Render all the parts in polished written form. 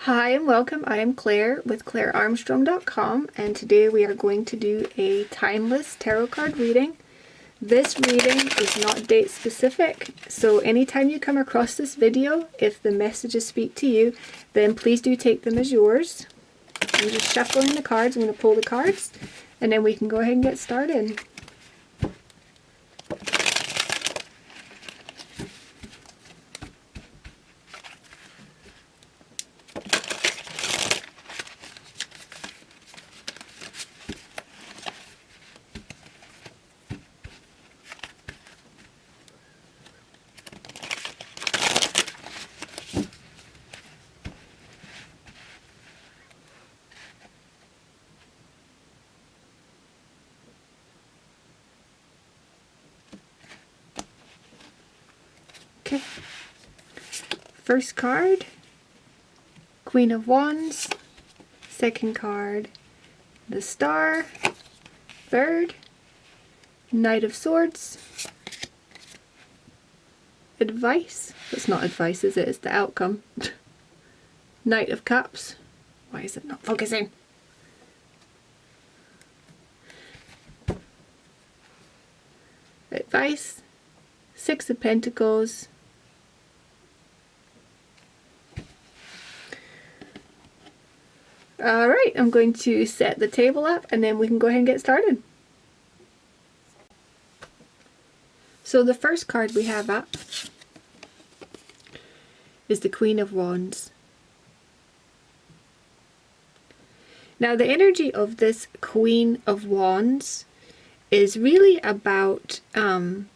Hi and welcome. I am Claire with ClareArmstrong.com, and today we are going to do a timeless tarot card reading. This reading is not date specific, so anytime you come across this video, if the messages speak to you, then please do take them as yours. I'm just shuffling the cards. I'm going to pull the cards and then we can go ahead and get started. Okay, first card, Queen of Wands. Second card, the Star. Third, Knight of Swords. Advice. It's not advice, is it? It's the outcome. Knight of Cups. Why is it not focusing? Advice. Six of Pentacles. Alright, I'm going to set the table up and then we can go ahead and get started. So the first card we have up is the Queen of Wands. Now the energy of this Queen of Wands is really about, well,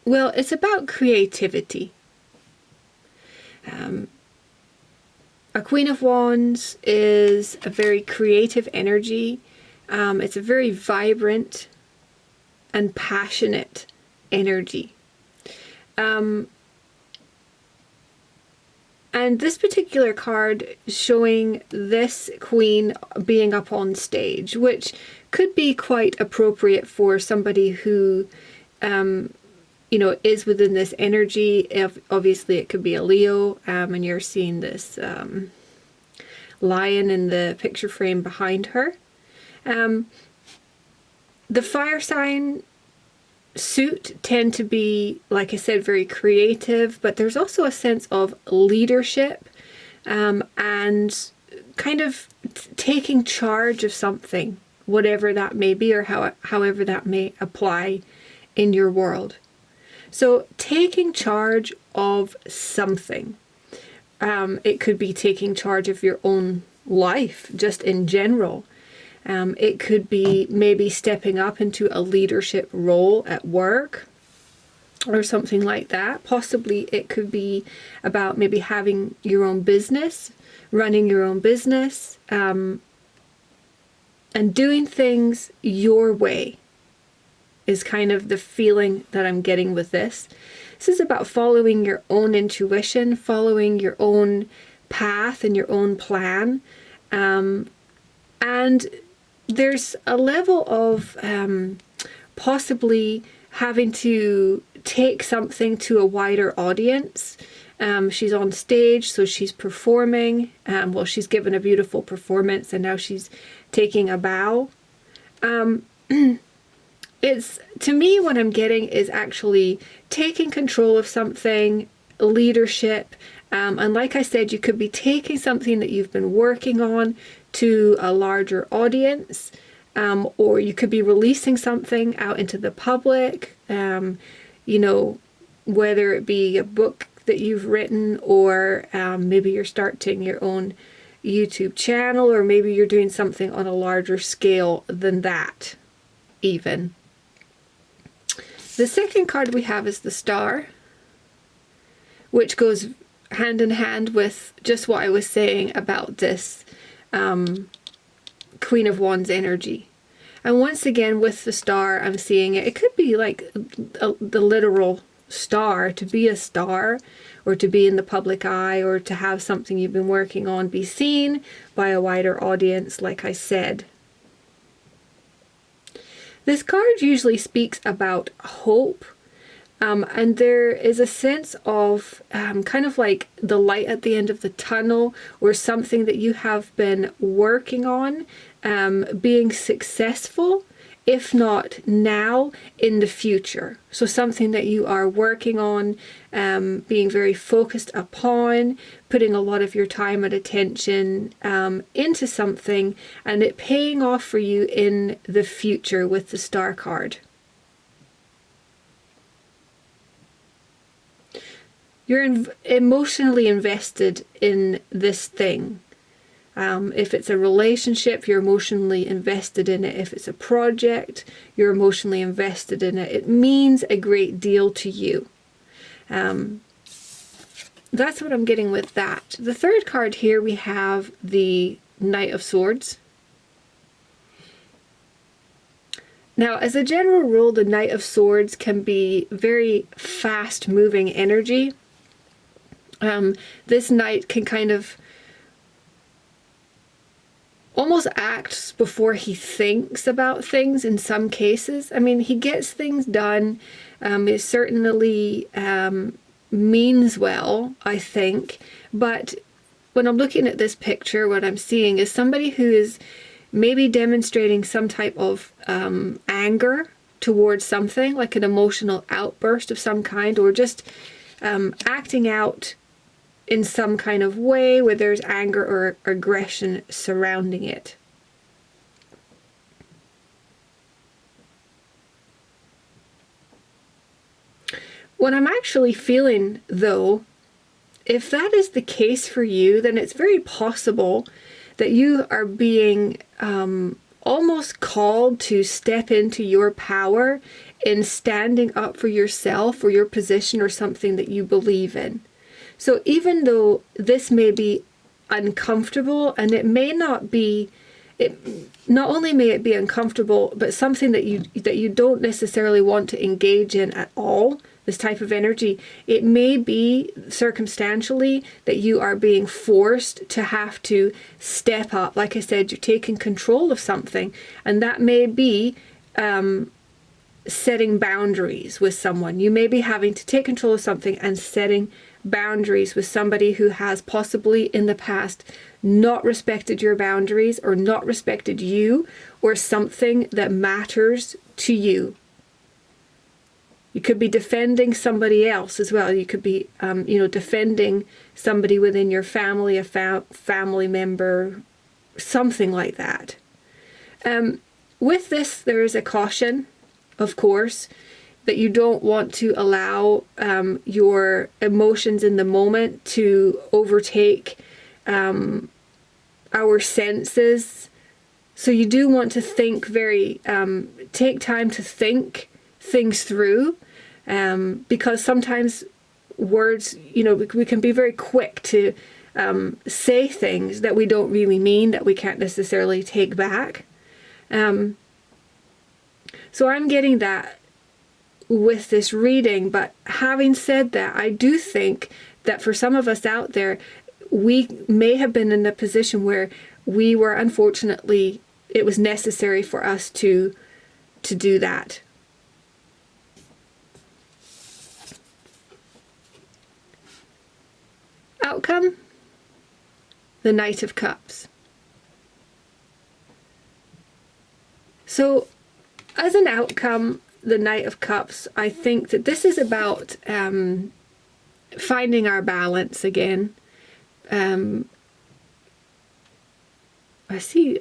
it's about creativity. A Queen of Wands is a very creative energy. It's a very vibrant and passionate energy. And this particular card is showing this queen being up on stage, which could be quite appropriate for somebody who, you know, is within this energy. Obviously it could be a Leo, and you're seeing this lion in the picture frame behind her. The fire sign suit tend to be, like I said, very creative, but there's also a sense of leadership and kind of taking charge of something, whatever that may be, or however that may apply in your world. So taking charge of something. It could be taking charge of your own life, just in general. It could be maybe stepping up into a leadership role at work or something like that. Possibly it could be about maybe having your own business, running your own business, and doing things your way is kind of the feeling that I'm getting with this. This is about following your own intuition, following your own path and your own plan. And there's a level of possibly having to take something to a wider audience. She's on stage, so she's performing. Well, she's given a beautiful performance and now she's taking a bow. It's, to me, what I'm getting is actually taking control of something, leadership. And like I said, you could be taking something that you've been working on to a larger audience, or you could be releasing something out into the public, you know, whether it be a book that you've written, or maybe you're starting your own YouTube channel, or maybe you're doing something on a larger scale than that even. The second card we have is the Star, which goes hand in hand with just what I was saying about this Queen of Wands energy. And once again, with the Star, I'm seeing it. It could be like the literal star, to be a star, or to be in the public eye, or to have something you've been working on be seen by a wider audience, like I said. This card usually speaks about hope, And there is a sense of kind of like the light at the end of the tunnel, or something that you have been working on being successful, if not now, in the future. So something that you are working on, being very focused upon, putting a lot of your time and attention into something, and it paying off for you in the future with the Star card. You're emotionally invested in this thing. If it's a relationship, you're emotionally invested in it. If it's a project, you're emotionally invested in it. It means a great deal to you. That's what I'm getting with that. The third card here, we have the Knight of Swords. Now, as a general rule, the Knight of Swords can be very fast-moving energy. This knight can kind of almost act before he thinks about things in some cases. I mean, he gets things done. It certainly means well, I think. But when I'm looking at this picture, what I'm seeing is somebody who is maybe demonstrating some type of anger towards something, like an emotional outburst of some kind, or just acting out in some kind of way where there's anger or aggression surrounding it. What I'm actually feeling, though, if that is the case for you, then it's very possible that you are being almost called to step into your power in standing up for yourself or your position or something that you believe in. So even though this may be uncomfortable, and it may not be, not only may it be uncomfortable, but something that you don't necessarily want to engage in at all, this type of energy, it may be circumstantially that you are being forced to have to step up. Like I said, you're taking control of something, and that may be setting boundaries with someone. You may be having to take control of something and setting boundaries with somebody who has possibly in the past not respected your boundaries, or not respected you or something that matters to you. You could be defending somebody else as well. You could be, defending somebody within your family, a family member, something like that. With this, there is a caution, of course, that you don't want to allow your emotions in the moment to overtake our senses. So you do want to think take time to think things through, because sometimes words, we can be very quick to say things that we don't really mean, that we can't necessarily take back. So I'm getting that with this reading, but having said that, I do think that for some of us out there, we may have been in a position where we were, unfortunately, it was necessary for us to do that. Outcome, the Knight of Cups. So as an outcome, the Knight of Cups, I think that this is about finding our balance again. I see,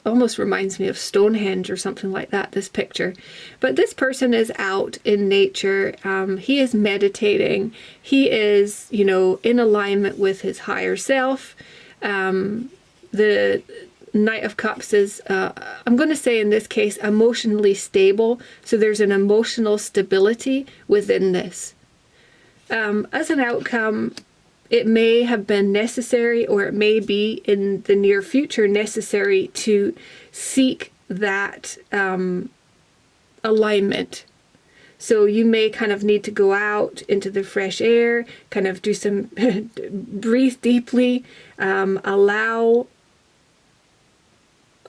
almost reminds me of Stonehenge or something like that, this picture. But this person is out in nature. He is meditating. He is, in alignment with his higher self. The Knight of Cups is, I'm going to say in this case, emotionally stable. So there's an emotional stability within this. As an outcome, it may have been necessary, or it may be in the near future necessary, to seek that alignment. So you may kind of need to go out into the fresh air, kind of do some, breathe deeply, allow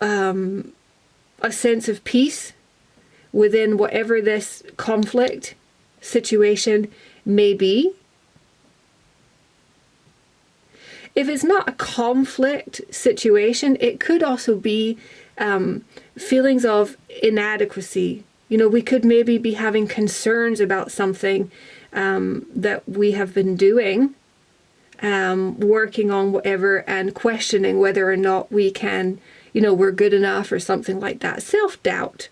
a sense of peace within whatever this conflict situation may be. If it's not a conflict situation, it could also be feelings of inadequacy. You know, we could maybe be having concerns about something that we have been doing, working on whatever, and questioning whether or not we can, you know, we're good enough or something like that. Self-doubt.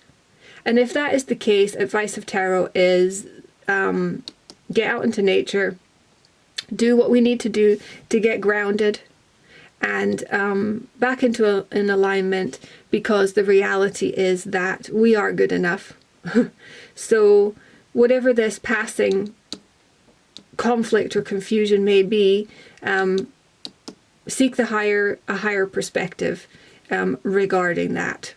And if that is the case, advice of tarot is get out into nature, do what we need to do to get grounded and back into an alignment, because the reality is that we are good enough. So whatever this passing conflict or confusion may be, seek a higher perspective regarding that.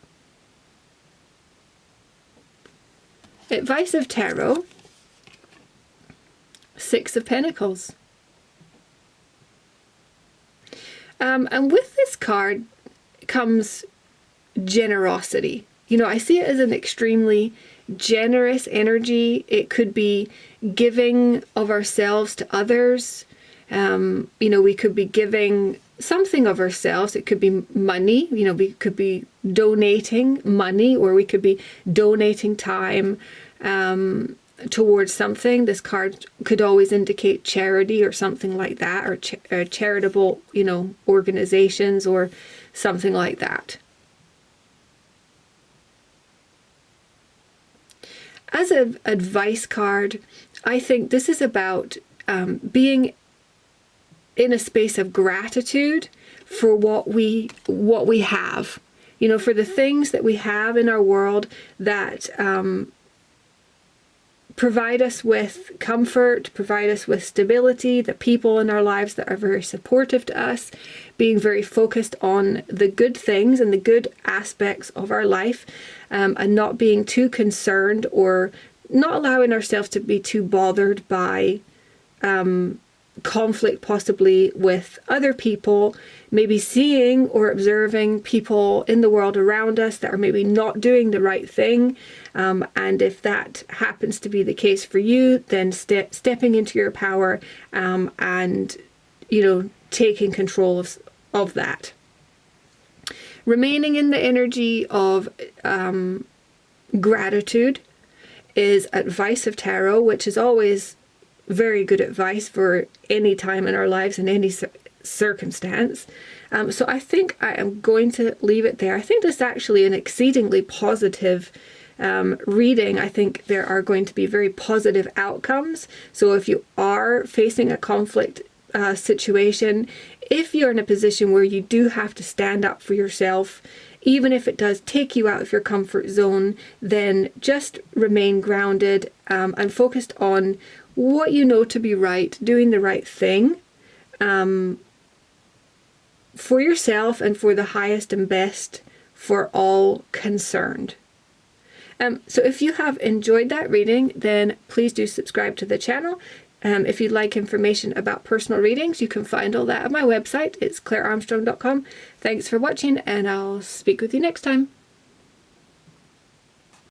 Advice of tarot, Six of Pentacles. And with this card comes generosity. You know, I see it as an extremely generous energy. It could be giving of ourselves to others. You know, we could be giving something of ourselves. It could be money. You know, we could be donating money, or we could be donating time towards something. This card could always indicate charity or something like that, or charitable, you know, organizations or something like that. As an advice card, I think this is about being in a space of gratitude for what we have. You know, for the things that we have in our world that provide us with comfort, provide us with stability, the people in our lives that are very supportive to us, being very focused on the good things and the good aspects of our life, and not being too concerned or not allowing ourselves to be too bothered by conflict possibly with other people, maybe seeing or observing people in the world around us that are maybe not doing the right thing. And if that happens to be the case for you, then stepping into your power and, you know, taking control of that. Remaining in the energy of gratitude is advice of tarot, which is always very good advice for any time in our lives and any circumstance. So I think I am going to leave it there. I think this is actually an exceedingly positive reading. I think there are going to be very positive outcomes. So if you are facing a conflict situation, if you're in a position where you do have to stand up for yourself, even if it does take you out of your comfort zone, then just remain grounded and focused on what you know to be right, doing the right thing for yourself and for the highest and best for all concerned. So if you have enjoyed that reading, then please do subscribe to the channel. If you'd like information about personal readings, you can find all that at my website. It's clarearmstrong.com. Thanks for watching, and I'll speak with you next time.